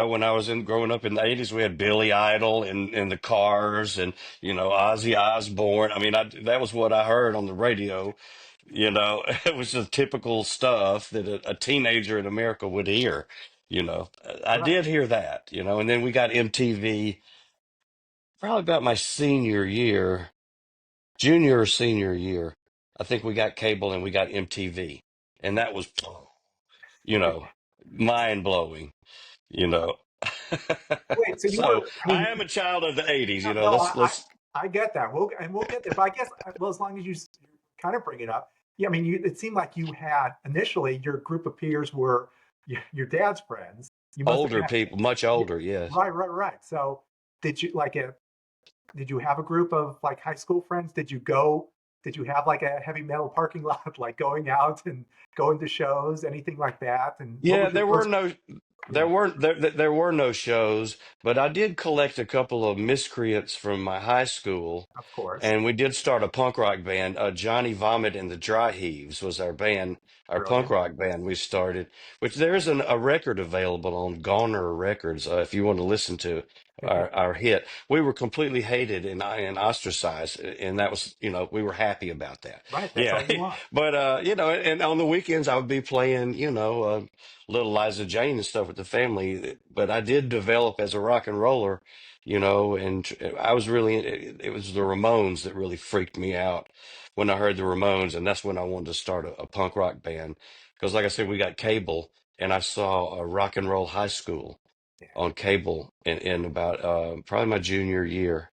when I was in growing up in the 80s, we had Billy Idol in the cars and, Ozzy Osbourne. I mean, that was what I heard on the radio. It was the typical stuff that a teenager in America would hear. I Right. did hear that, and then we got MTV probably about my senior year, junior or senior year. I think we got cable and we got MTV. And that was, you know, mind blowing, you know. Wait, so you So were, I I mean, am a child of the 80s, no, no, I get that. We'll get there. But I guess, well, as long as you kind of bring it up, yeah. I mean, it seemed like you had initially your group of peers were your dad's friends. You must have older had, people, much yeah, older, yes. right, right, right. So did you like a? Did you have a group of like high school friends? Did you go? Did you have like a heavy metal parking lot, like going out and going to shows, anything like that? And what Yeah, was your there were first? no there Yeah, weren't there were no shows, but I did collect a couple of miscreants from my high school, of course, and we did start a punk rock band. Johnny Vomit and the Dry Heaves was our band, our punk brilliant. rock band we started, which there is a record available on Goner Records if you want to listen to our hit. We were completely hated and ostracized, and that was, we were happy about that. Right, that's Yeah, all you want. but and on the weekends I would be playing, little Liza Jane and stuff with the family. But I did develop as a rock and roller, and I was really, it was the Ramones that really freaked me out when I heard the Ramones. And that's when I wanted to start a punk rock band. Because, like I said, we got cable, and I saw a rock and roll high school Yeah. on cable in about probably my junior year.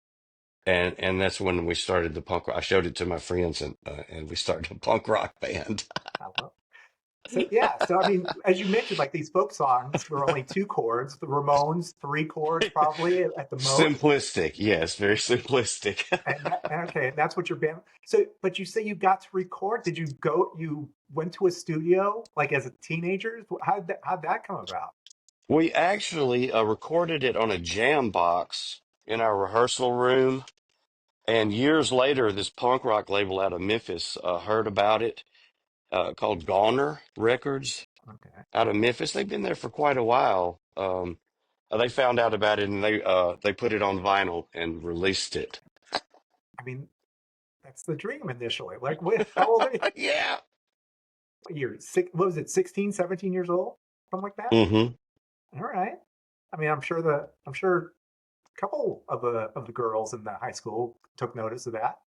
And that's when we started the punk rock. I showed it to my friends, and we started a punk rock band. I love. So yeah, so I mean, as you mentioned, like these folk songs were only two chords. The Ramones, three chords probably at the most. Simplistic, yes, very simplistic. And that's what your band. So, but you say you got to record. Did you go? You went to a studio like as a teenager? How'd that come about? We actually recorded it on a jam box in our rehearsal room. And years later, this punk rock label out of Memphis heard about it, called Goner Records Okay. out of Memphis. They've been there for quite a while. They found out about it and they put it on vinyl and released it. I mean, that's the dream initially. Like, how old are you? Yeah. You're six. What was it? 16, 17 years old, something like that. Hmm. All right. I mean, I'm sure a couple of the girls in the high school took notice of that.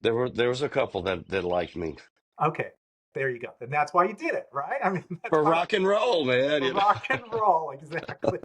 There was a couple that liked me Okay, there you go. And that's why you did it, right? I mean, that's for why rock and roll, man. rock and roll, exactly.